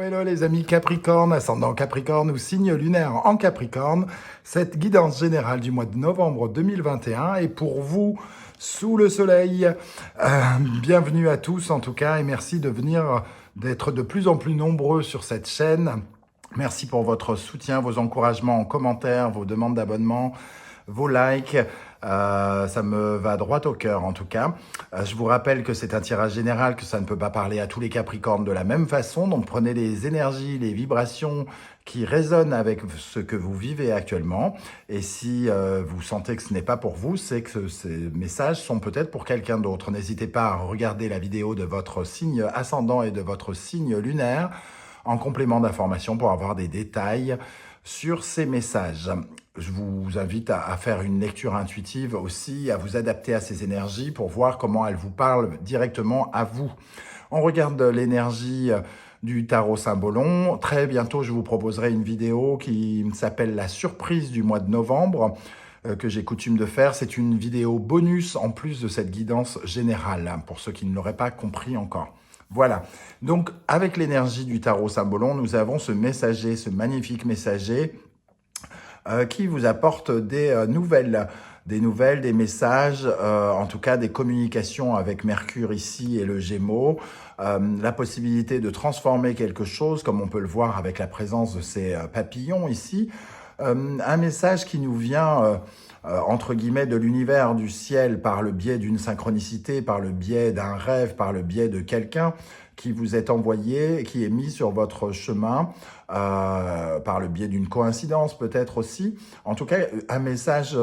Hello les amis Capricorne, ascendant Capricorne ou signe lunaire en Capricorne. Cette guidance générale du mois de novembre 2021 est pour vous sous le soleil. Bienvenue à tous en tout cas et merci d'être de plus en plus nombreux sur cette chaîne. Merci pour votre soutien, vos encouragements en commentaire, vos demandes d'abonnement, vos likes. Ça me va droit au cœur en tout cas. Je vous rappelle que c'est un tirage général, que ça ne peut pas parler à tous les Capricornes de la même façon. Donc prenez les énergies, les vibrations qui résonnent avec ce que vous vivez actuellement. Et si vous sentez que ce n'est pas pour vous, c'est que ces messages sont peut-être pour quelqu'un d'autre. N'hésitez pas à regarder la vidéo de votre signe ascendant et de votre signe lunaire en complément d'information pour avoir des détails sur ces messages. Je vous invite à faire une lecture intuitive aussi, à vous adapter à ces énergies pour voir comment elles vous parlent directement à vous. On regarde l'énergie du tarot Symbolon. Très bientôt, je vous proposerai une vidéo qui s'appelle la surprise du mois de novembre, que j'ai coutume de faire. C'est une vidéo bonus en plus de cette guidance générale, pour ceux qui ne l'auraient pas compris encore. Voilà, donc avec l'énergie du tarot Symbolon, nous avons ce messager, ce magnifique messager qui vous apporte des nouvelles, des messages, en tout cas des communications avec Mercure ici et le Gémeaux, la possibilité de transformer quelque chose, comme on peut le voir avec la présence de ces papillons ici, un message qui nous vient entre guillemets de l'univers, du ciel, par le biais d'une synchronicité, par le biais d'un rêve, par le biais de quelqu'un qui vous est envoyé, qui est mis sur votre chemin, par le biais d'une coïncidence peut-être aussi. En tout cas, un message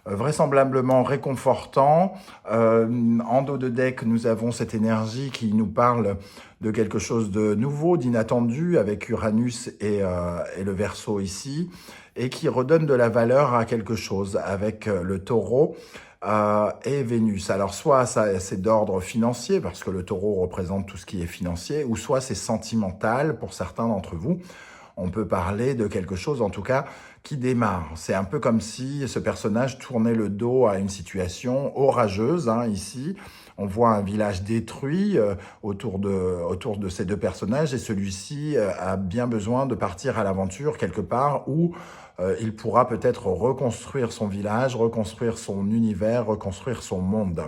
vraisemblablement réconfortant. En dos de deck, nous avons cette énergie qui nous parle de quelque chose de nouveau, d'inattendu, avec Uranus et le Verseau ici, et qui redonne de la valeur à quelque chose, avec le Taureau et Vénus. Alors soit c'est d'ordre financier, parce que le Taureau représente tout ce qui est financier, ou soit c'est sentimental pour certains d'entre vous. On peut parler de quelque chose, en tout cas, qui démarre. C'est un peu comme si ce personnage tournait le dos à une situation orageuse, ici. On voit un village détruit autour de ces deux personnages, et celui-ci a bien besoin de partir à l'aventure quelque part où il pourra peut-être reconstruire son village, reconstruire son univers, reconstruire son monde.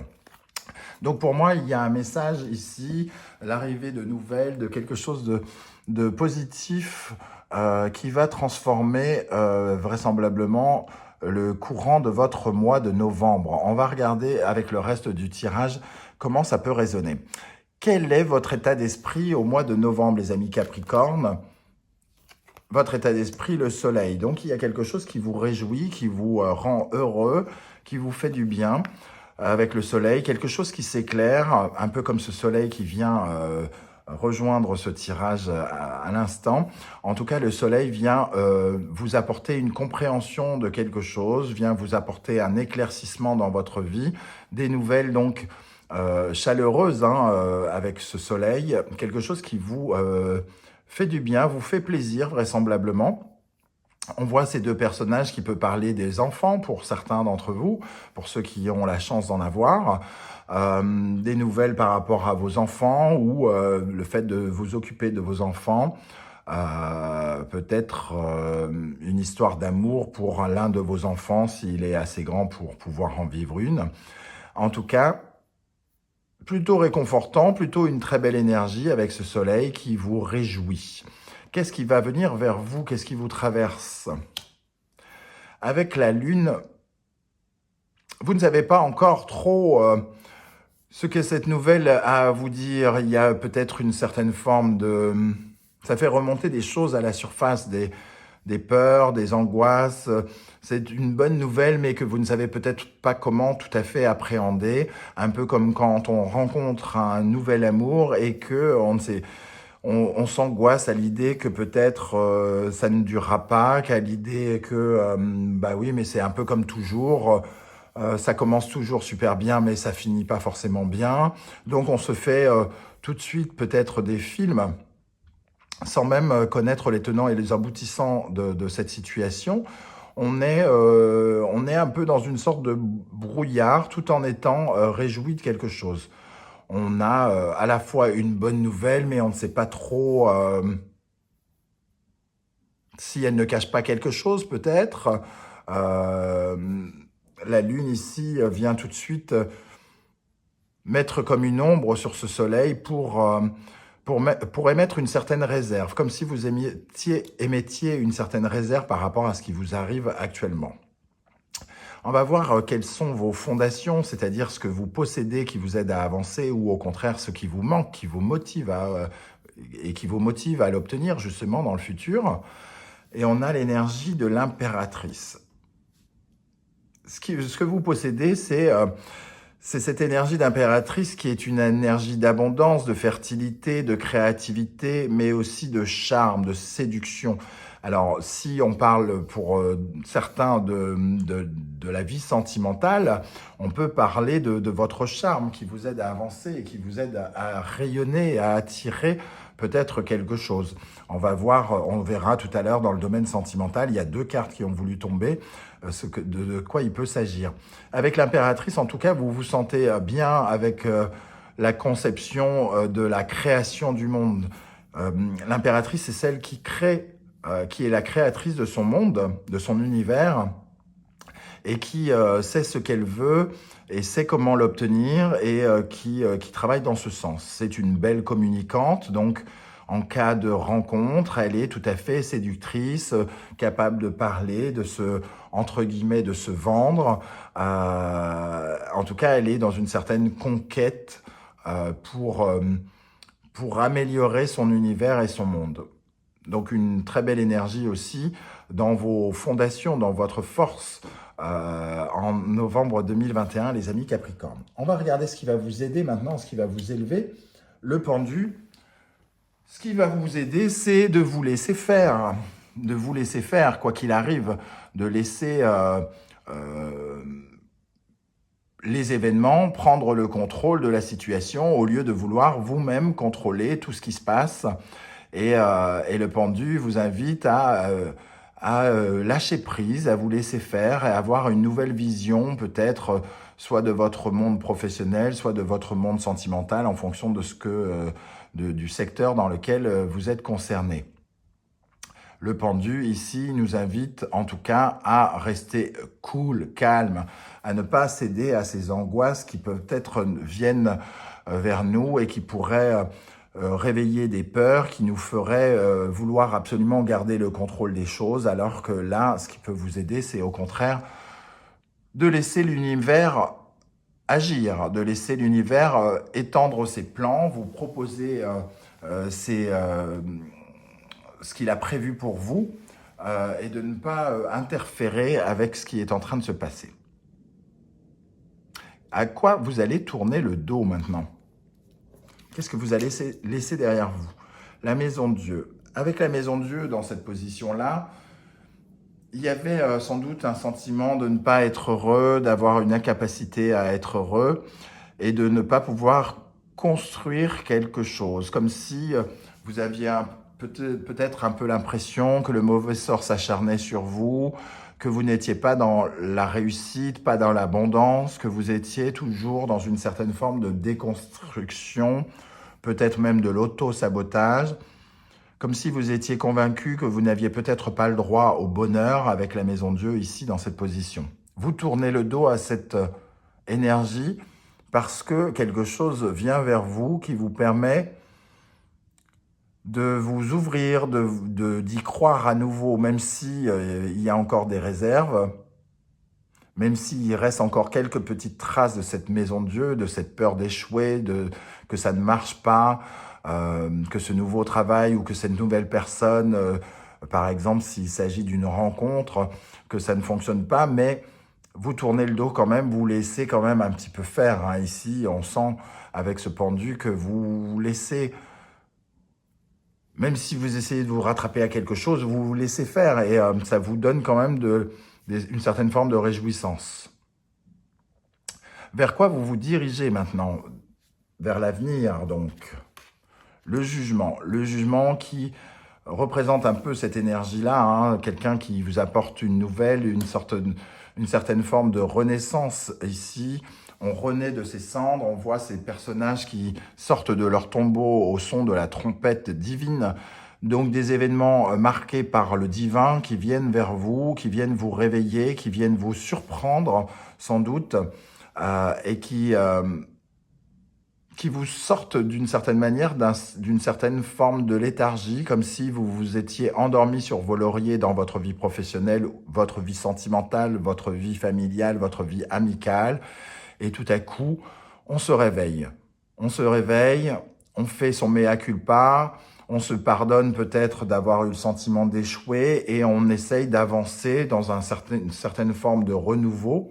Donc pour moi, il y a un message ici, l'arrivée de nouvelles, de quelque chose de positif qui va transformer vraisemblablement le courant de votre mois de novembre. On va regarder avec le reste du tirage comment ça peut résonner. Quel est votre état d'esprit au mois de novembre, les amis Capricorne? Votre état d'esprit, le soleil. Donc, il y a quelque chose qui vous réjouit, qui vous rend heureux, qui vous fait du bien avec le soleil. Quelque chose qui s'éclaire, un peu comme ce soleil qui vient rejoindre ce tirage à l'instant. En tout cas, le soleil vient vous apporter une compréhension de quelque chose, vient vous apporter un éclaircissement dans votre vie, des nouvelles donc chaleureuses avec ce soleil, quelque chose qui vous fait du bien, vous fait plaisir vraisemblablement. On voit ces deux personnages qui peuvent parler des enfants pour certains d'entre vous, pour ceux qui ont la chance d'en avoir, des nouvelles par rapport à vos enfants ou le fait de vous occuper de vos enfants, peut-être une histoire d'amour pour l'un de vos enfants s'il est assez grand pour pouvoir en vivre une. En tout cas, plutôt réconfortant, plutôt une très belle énergie avec ce soleil qui vous réjouit. Qu'est-ce qui va venir vers vous? Qu'est-ce qui vous traverse? Avec la lune, vous ne savez pas encore trop ce que cette nouvelle a à vous dire. Il y a peut-être une certaine forme de... Ça fait remonter des choses à la surface, des peurs, des angoisses. C'est une bonne nouvelle, mais que vous ne savez peut-être pas comment tout à fait appréhender. Un peu comme quand on rencontre un nouvel amour et que on s'angoisse à l'idée que peut-être ça ne durera pas, qu'à l'idée que, bah oui, mais c'est un peu comme toujours, ça commence toujours super bien, mais ça finit pas forcément bien. Donc on se fait tout de suite peut-être des films, sans même connaître les tenants et les aboutissants de cette situation. On est un peu dans une sorte de brouillard, tout en étant réjoui de quelque chose. On a à la fois une bonne nouvelle, mais on ne sait pas trop Si elle ne cache pas quelque chose, peut-être, la Lune ici vient tout de suite mettre comme une ombre sur ce soleil pour émettre une certaine réserve, comme si vous émettiez une certaine réserve par rapport à ce qui vous arrive actuellement. On va voir quelles sont vos fondations, c'est-à-dire ce que vous possédez qui vous aide à avancer ou au contraire ce qui vous manque, qui vous motive et qui vous motive à l'obtenir justement dans le futur. Et on a l'énergie de l'impératrice. Ce que vous possédez, c'est cette énergie d'impératrice qui est une énergie d'abondance, de fertilité, de créativité, mais aussi de charme, de séduction. Alors, si on parle pour certains de la vie sentimentale, on peut parler de votre charme qui vous aide à avancer et qui vous aide à rayonner, à attirer peut-être quelque chose. On verra tout à l'heure dans le domaine sentimental, il y a 2 cartes qui ont voulu tomber, de quoi il peut s'agir. Avec l'impératrice, en tout cas, vous vous sentez bien avec la conception de la création du monde. L'impératrice, c'est celle qui crée, qui est la créatrice de son monde, de son univers, et qui sait ce qu'elle veut et sait comment l'obtenir et qui travaille dans ce sens. C'est une belle communicante, donc en cas de rencontre, elle est tout à fait séductrice, capable de parler, entre guillemets, de se vendre. En tout cas, elle est dans une certaine conquête pour améliorer son univers et son monde. Donc une très belle énergie aussi dans vos fondations, dans votre force en novembre 2021, les amis Capricorne. On va regarder ce qui va vous aider maintenant, ce qui va vous élever. Le pendu, ce qui va vous aider, c'est de vous laisser faire. De vous laisser faire, quoi qu'il arrive. De laisser les événements prendre le contrôle de la situation au lieu de vouloir vous-même contrôler tout ce qui se passe. Et le pendu vous invite à lâcher prise, à vous laisser faire et à avoir une nouvelle vision peut-être soit de votre monde professionnel, soit de votre monde sentimental en fonction de du secteur dans lequel vous êtes concerné. Le pendu ici nous invite en tout cas à rester cool, calme, à ne pas céder à ces angoisses qui peut-être viennent vers nous et qui pourraient réveiller des peurs qui nous feraient vouloir absolument garder le contrôle des choses, alors que là, ce qui peut vous aider, c'est au contraire de laisser l'univers agir, de laisser l'univers étendre ses plans, vous proposer ce qu'il a prévu pour vous et de ne pas interférer avec ce qui est en train de se passer. À quoi vous allez tourner le dos maintenant ? Qu'est-ce que vous allez laisser derrière vous? La maison de Dieu. Avec la maison de Dieu dans cette position-là, il y avait sans doute un sentiment de ne pas être heureux, d'avoir une incapacité à être heureux et de ne pas pouvoir construire quelque chose. Comme si vous aviez peut-être un peu l'impression que le mauvais sort s'acharnait sur vous, que vous n'étiez pas dans la réussite, pas dans l'abondance, que vous étiez toujours dans une certaine forme de déconstruction, peut-être même de l'auto-sabotage, comme si vous étiez convaincu que vous n'aviez peut-être pas le droit au bonheur avec la maison de Dieu ici dans cette position. Vous tournez le dos à cette énergie parce que quelque chose vient vers vous qui vous permet de vous ouvrir, d'y croire à nouveau, même si il y a encore des réserves, même s'il reste encore quelques petites traces de cette maison de Dieu, de cette peur d'échouer, que ça ne marche pas, que ce nouveau travail ou que cette nouvelle personne, par exemple, s'il s'agit d'une rencontre, que ça ne fonctionne pas, mais vous tournez le dos quand même, vous laissez quand même un petit peu faire. Hein. Ici, on sent avec ce pendu que vous laissez, même si vous essayez de vous rattraper à quelque chose, vous vous laissez faire et ça vous donne quand même une certaine forme de réjouissance. Vers quoi vous vous dirigez maintenant? Vers l'avenir, donc. Le jugement qui représente un peu cette énergie-là, hein, quelqu'un qui vous apporte une nouvelle, une certaine forme de renaissance ici. On renaît de ses cendres, on voit ces personnages qui sortent de leur tombeau au son de la trompette divine Donc des événements marqués par le divin qui viennent vers vous, qui viennent vous réveiller, qui viennent vous surprendre sans doute, et qui vous sortent d'une certaine manière d'une certaine forme de léthargie, comme si vous vous étiez endormi sur vos lauriers dans votre vie professionnelle, votre vie sentimentale, votre vie familiale, votre vie amicale, et tout à coup, on se réveille. On se réveille, on fait son mea culpa, on se pardonne peut-être d'avoir eu le sentiment d'échouer et on essaye d'avancer dans une certaine forme de renouveau.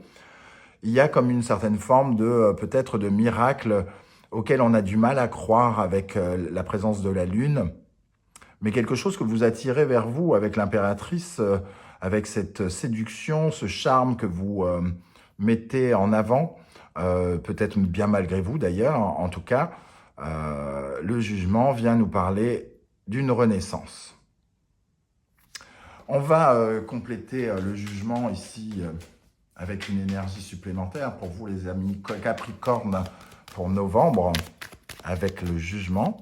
Il y a comme une certaine forme de peut-être de miracle auquel on a du mal à croire avec la présence de la Lune, mais quelque chose que vous attirez vers vous avec l'impératrice, avec cette séduction, ce charme que vous mettez en avant, peut-être bien malgré vous d'ailleurs, en tout cas, le jugement vient nous parler d'une renaissance. On va compléter le jugement ici avec une énergie supplémentaire pour vous les amis Capricorne pour novembre, avec le jugement.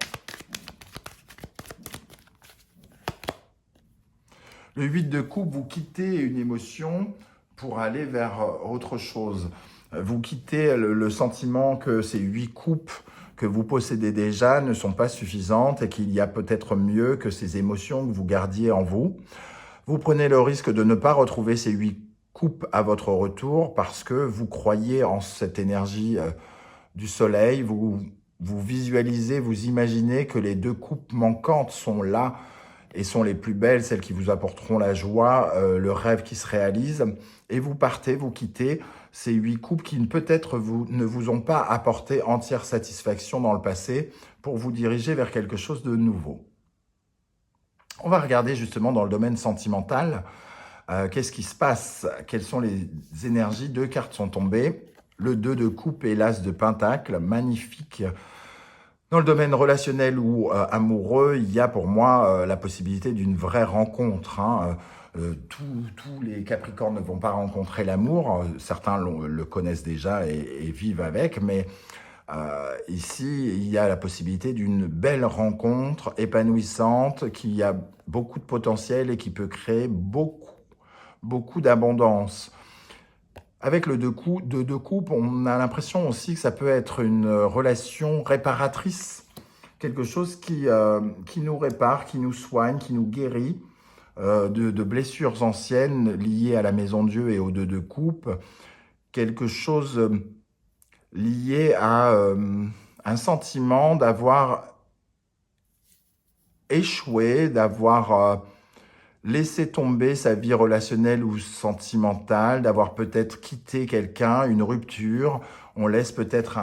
Le 8 de coupe, vous quittez une émotion pour aller vers autre chose. Vous quittez le sentiment que ces 8 coupes que vous possédez déjà ne sont pas suffisantes et qu'il y a peut-être mieux que ces émotions que vous gardiez en vous. Vous prenez le risque de ne pas retrouver ces 8 coupes à votre retour parce que vous croyez en cette énergie du soleil, vous visualisez, vous imaginez que les 2 coupes manquantes sont là et sont les plus belles, celles qui vous apporteront la joie, le rêve qui se réalise, et vous partez, vous quittez ces 8 coupes qui peut-être ne vous ont pas apporté entière satisfaction dans le passé pour vous diriger vers quelque chose de nouveau. On va regarder justement dans le domaine sentimental, qu'est-ce qui se passe, quelles sont les énergies. 2 cartes sont tombées. Le 2 de coupe et l'as de pentacle, magnifique. Dans le domaine relationnel ou amoureux, il y a pour moi la possibilité d'une vraie rencontre. Tous les Capricornes ne vont pas rencontrer l'amour. Certains le connaissent déjà et vivent avec, mais ici, il y a la possibilité d'une belle rencontre épanouissante qui a beaucoup de potentiel et qui peut créer beaucoup d'abondance. Avec le 2 de coupe, on a l'impression aussi que ça peut être une relation réparatrice, quelque chose qui nous répare, qui nous soigne, qui nous guérit de blessures anciennes liées à la maison Dieu et au 2 de coupe, quelque chose lié à un sentiment d'avoir échoué, d'avoir laisser tomber sa vie relationnelle ou sentimentale, d'avoir peut-être quitté quelqu'un, une rupture. On laisse peut-être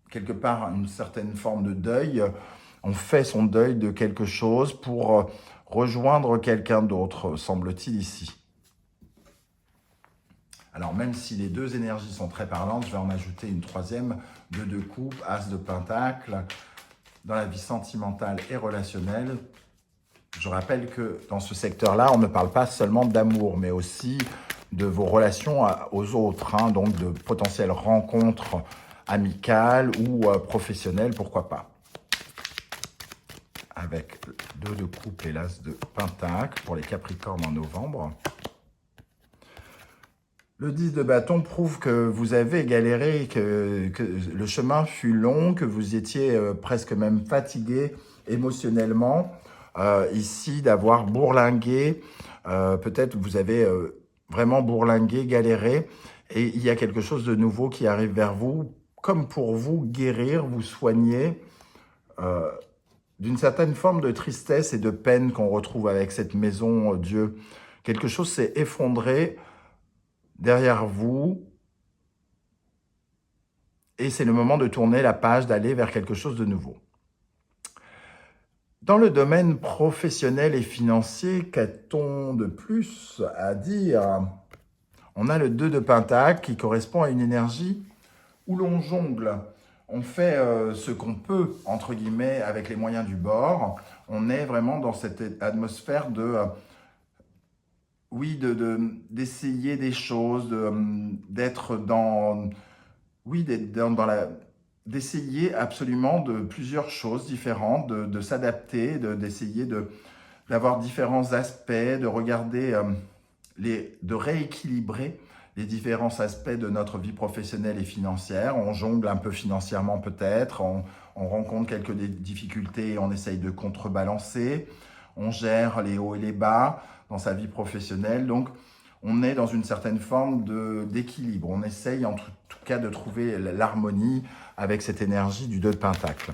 quelque part une certaine forme de deuil. On fait son deuil de quelque chose pour rejoindre quelqu'un d'autre, semble-t-il ici. Alors même si les 2 énergies sont très parlantes, je vais en ajouter une troisième, 2 de coupe, as de pentacle, dans la vie sentimentale et relationnelle. Je rappelle que dans ce secteur-là, on ne parle pas seulement d'amour, mais aussi de vos relations aux autres, donc de potentielles rencontres amicales ou professionnelles, pourquoi pas. Avec 2 de coupe et l'as de pentacle pour les Capricornes en novembre. Le 10 de bâton prouve que vous avez galéré, que le chemin fut long, que vous étiez presque même fatigué émotionnellement. Ici, d'avoir bourlingué, peut-être vous avez vraiment bourlingué, galéré, et il y a quelque chose de nouveau qui arrive vers vous, comme pour vous guérir, vous soigner d'une certaine forme de tristesse et de peine qu'on retrouve avec cette maison Dieu. Quelque chose s'est effondré derrière vous, et c'est le moment de tourner la page, d'aller vers quelque chose de nouveau. Dans le domaine professionnel et financier, qu'a-t-on de plus à dire? On a le 2 de pentacle qui correspond à une énergie où l'on jongle. On fait ce qu'on peut, entre guillemets, avec les moyens du bord. On est vraiment dans cette atmosphère d'essayer des choses, d'être dans d'essayer absolument de plusieurs choses différentes, de s'adapter, d'essayer d'avoir différents aspects, de regarder, de rééquilibrer les différents aspects de notre vie professionnelle et financière. On jongle un peu financièrement peut-être, on rencontre quelques difficultés et on essaye de contrebalancer. On gère les hauts et les bas dans sa vie professionnelle. Donc, on est dans une certaine forme d'équilibre. On essaye en tout cas de trouver l'harmonie avec cette énergie du 2 de Pentacle.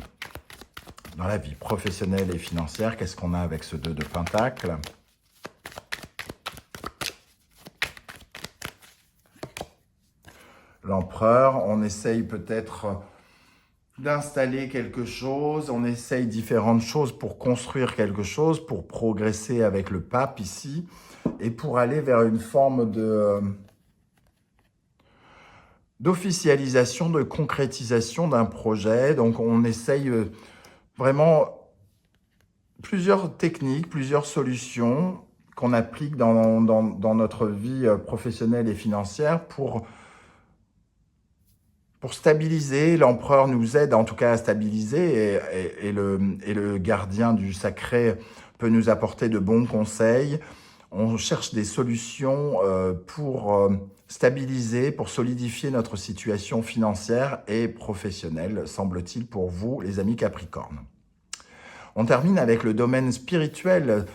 Dans la vie professionnelle et financière, qu'est-ce qu'on a avec ce 2 de Pentacle ? L'Empereur, on essaye peut-être d'installer quelque chose, on essaye différentes choses pour construire quelque chose, pour progresser avec le pape ici, et pour aller vers une forme d'officialisation, de concrétisation d'un projet. Donc on essaye vraiment plusieurs techniques, plusieurs solutions qu'on applique dans notre vie professionnelle et financière pour stabiliser. L'Empereur nous aide en tout cas à stabiliser et le gardien du sacré peut nous apporter de bons conseils. On cherche des solutions pour stabiliser, pour solidifier notre situation financière et professionnelle, semble-t-il pour vous, les amis Capricorne. On termine avec le domaine spirituel,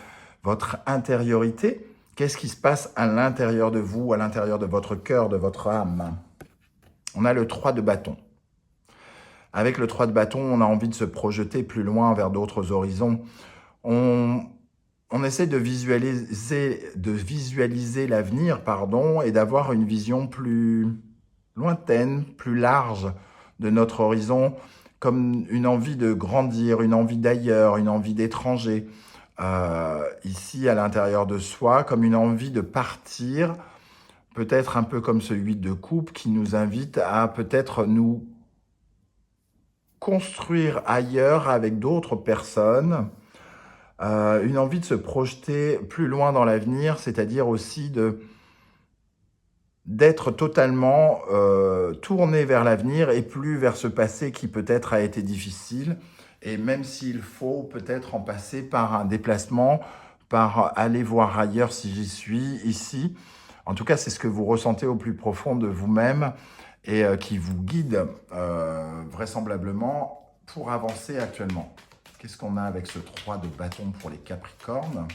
votre intériorité. Qu'est-ce qui se passe à l'intérieur de vous, à l'intérieur de votre cœur, de votre âme ? On a le 3 de bâton. Avec le 3 de bâton, on a envie de se projeter plus loin vers d'autres horizons. On essaie de visualiser l'avenir, et d'avoir une vision plus lointaine, plus large de notre horizon, comme une envie de grandir, une envie d'ailleurs, une envie d'étranger, ici à l'intérieur de soi, comme une envie de partir, peut-être un peu comme ce 8 de coupe qui nous invite à peut-être nous construire ailleurs avec d'autres personnes, une envie de se projeter plus loin dans l'avenir, c'est-à-dire aussi d'être totalement tourné vers l'avenir et plus vers ce passé qui peut-être a été difficile. Et même s'il faut peut-être en passer par un déplacement, par aller voir ailleurs si j'y suis, ici. En tout cas, c'est ce que vous ressentez au plus profond de vous-même et qui vous guide vraisemblablement pour avancer actuellement. Qu'est-ce qu'on a avec ce 3 de bâton pour les Capricornes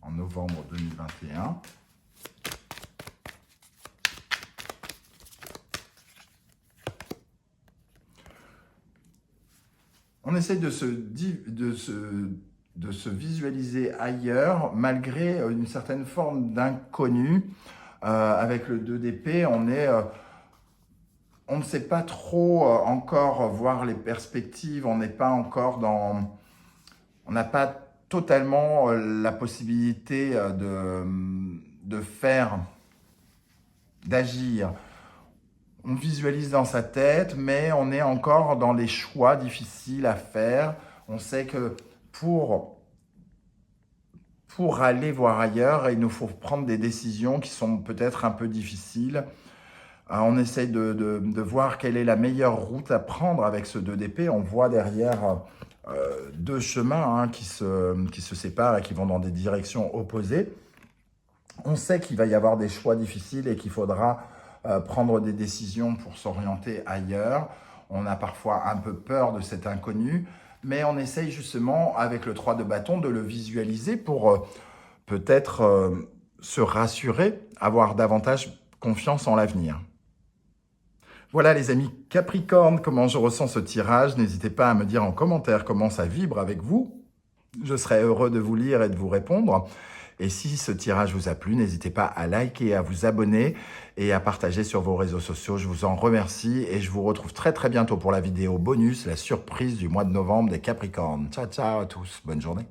en novembre 2021 ? On essaye de se visualiser ailleurs, malgré une certaine forme d'inconnu. Avec le 2 d'épée, on ne sait pas trop encore voir les perspectives, on n'est pas encore on n'a pas totalement la possibilité d'agir. On visualise dans sa tête, mais on est encore dans les choix difficiles à faire. On sait que pour aller voir ailleurs, il nous faut prendre des décisions qui sont peut-être un peu difficiles. On essaye de voir quelle est la meilleure route à prendre avec ce 2 d'épée. On voit derrière 2 chemins qui se séparent et qui vont dans des directions opposées. On sait qu'il va y avoir des choix difficiles et qu'il faudra prendre des décisions pour s'orienter ailleurs. On a parfois un peu peur de cet inconnu, mais on essaye justement, avec le 3 de bâton, de le visualiser pour peut-être se rassurer, avoir davantage confiance en l'avenir. Voilà les amis Capricorne, comment je ressens ce tirage. N'hésitez pas à me dire en commentaire comment ça vibre avec vous. Je serai heureux de vous lire et de vous répondre. Et si ce tirage vous a plu, n'hésitez pas à liker, à vous abonner et à partager sur vos réseaux sociaux. Je vous en remercie et je vous retrouve très bientôt pour la vidéo bonus, la surprise du mois de novembre des Capricornes. Ciao à tous, bonne journée.